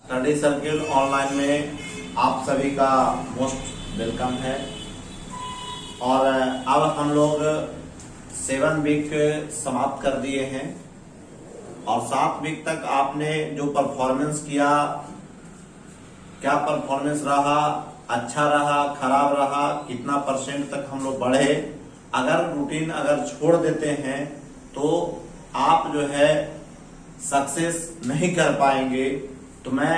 Study circle online में आप सभी का मोस्ट वेलकम है। और अब हम लोग 7 वीक समाप्त कर दिए हैं और 7 वीक तक आपने जो परफॉर्मेंस किया, क्या परफॉर्मेंस रहा, अच्छा रहा, खराब रहा, कितना % तक हम लोग बढ़े। अगर रूटीन अगर छोड़ देते हैं तो आप जो है सक्सेस नहीं कर पाएंगे। तो मैं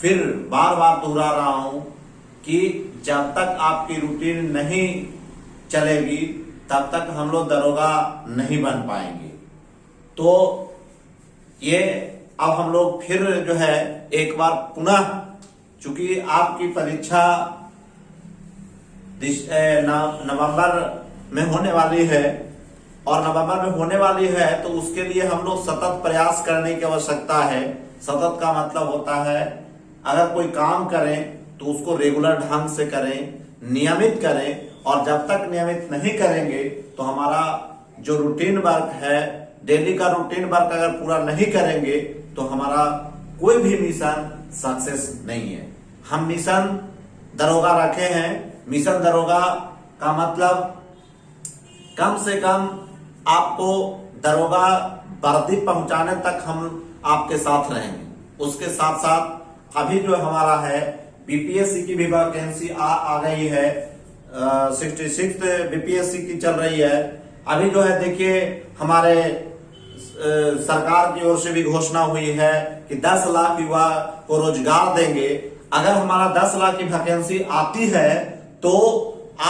फिर बार बार दोहरा रहा हूं कि जब तक आपकी रूटीन नहीं चलेगी तब तक हम लोग दरोगा नहीं बन पाएंगे। तो ये अब हम लोग फिर जो है एक बार पुनः, चूंकि आपकी परीक्षा नवंबर में होने वाली है और नवंबर में होने वाली है, तो उसके लिए हम लोग सतत प्रयास करने की आवश्यकता है। सतत का मतलब होता है अगर कोई काम करें तो उसको रेगुलर ढंग से करें, नियमित करें। और जब तक नियमित नहीं करेंगे तो हमारा जो रूटीन वर्क है, डेली का रूटीन वर्क अगर पूरा नहीं करेंगे तो हमारा कोई भी मिशन सक्सेस नहीं है। हम मिशन दरोगा रखे हैं। मिशन दरोगा का मतलब कम से कम आपको दरोगा वर्दी पहुंचाने तक हम आपके साथ रहेंगे। उसके साथ साथ अभी जो हमारा है बीपीएससी की भी वैकेंसी आ गई है। 66 बीपीएससी की चल रही है। अभी जो है देखिए हमारे सरकार की ओर से भी घोषणा हुई है कि 10 लाख युवा को रोजगार देंगे। अगर हमारा 10 लाख की वैकेंसी आती है तो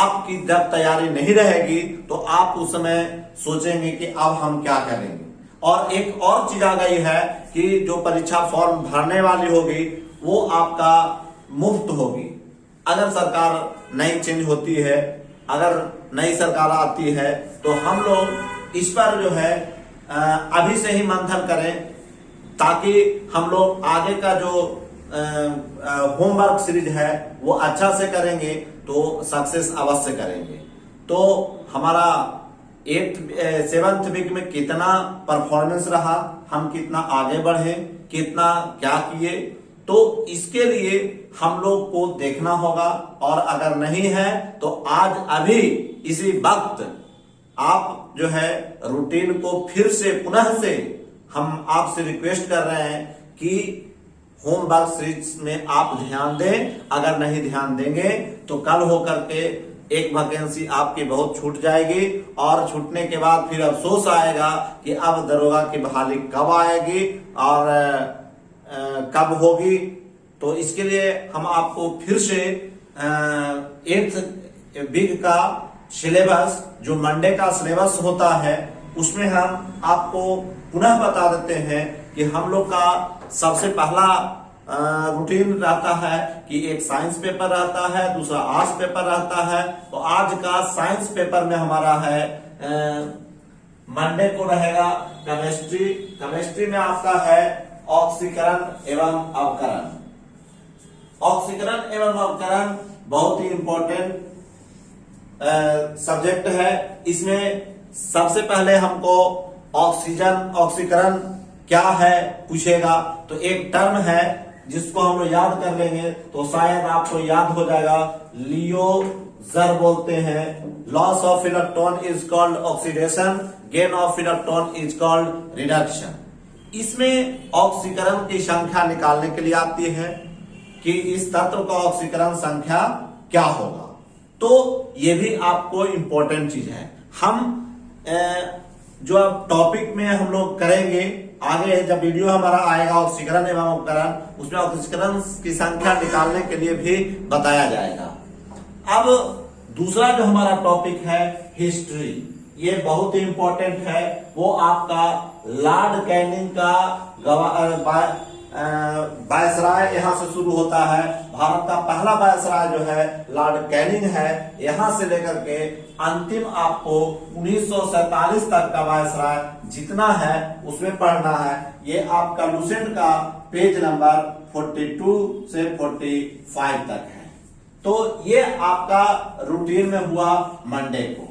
आपकी जब तैयारी नहीं रहेगी तो आप उस समय सोचेंगे कि अब हम क्या करेंगे। और एक और चीज आ गई है कि जो परीक्षा फॉर्म भरने वाली होगी वो आपका मुफ्त होगी। अगर सरकार नई चेंज होती है, अगर नई सरकार आती है तो हम लोग इस पर जो है अभी से ही मंथन करें ताकि हम लोग आगे का जो होमवर्क सीरीज है वो अच्छा से करेंगे तो सक्सेस अवश्य करेंगे। तो हमारा 7th वीक में कितना परफॉर्मेंस रहा, हम कितना आगे बढ़े, कितना क्या किए, तो इसके लिए हम लोग को देखना होगा। और अगर नहीं है तो आज अभी इसी वक्त आप जो है रूटीन को फिर से पुनः से हम आपसे रिक्वेस्ट कर रहे हैं कि होमवर्क सीरीज में आप ध्यान दें। अगर नहीं ध्यान देंगे तो कल होकर के एक वैकेंसी आपकी बहुत छूट जाएगी और छूटने के बाद फिर अफसोस आएगा कि अब दरोगा की बहाली कब आएगी और कब होगी। तो इसके लिए हम आपको फिर से 8th वीक का सिलेबस, जो मंडे का सिलेबस होता है, उसमें हम आपको पुनः बता देते हैं कि हम लोग का सबसे पहला रूटीन रहता है कि एक साइंस पेपर रहता है, दूसरा आर्ट्स पेपर रहता है। तो आज का साइंस पेपर में हमारा है मंडे को रहेगा केमिस्ट्री। केमिस्ट्री में आपका है ऑक्सीकरण एवं अवकरण। ऑक्सीकरण एवं अवकरण बहुत ही इंपॉर्टेंट सब्जेक्ट है। इसमें सबसे पहले हमको ऑक्सीजन, ऑक्सीकरण क्या है पूछेगा तो एक टर्म है जिसको हम लोग याद कर लेंगे तो शायद आपको याद हो जाएगा। लियोजर बोलते हैं, loss of electron is called oxidation, gain of electron is called reduction. इसमें ऑक्सीकरण की संख्या निकालने के लिए आती है कि इस तत्व का ऑक्सीकरण संख्या क्या होगा। तो ये भी आपको इंपॉर्टेंट चीज है। हम जो अब टॉपिक में हम लोग करेंगे आगे, जब वीडियो हमारा आएगा ऑक्सीकरण एवं उपकरण, उसमें ऑक्सीकरण की संख्या निकालने के लिए भी बताया जाएगा। अब दूसरा जो हमारा टॉपिक है हिस्ट्री, ये बहुत ही इंपॉर्टेंट है। वो आपका लॉर्ड कैनिंग का वायसराय यहाँ से शुरू होता है। भारत का पहला वायसराय जो है लॉर्ड कैनिंग है। यहाँ से लेकर के अंतिम आपको 1947 तक का वायसराय जितना है उसमें पढ़ना है। ये आपका लुसेंट का पेज नंबर 42 से 45 तक है। तो ये आपका रूटीन में हुआ मंडे को।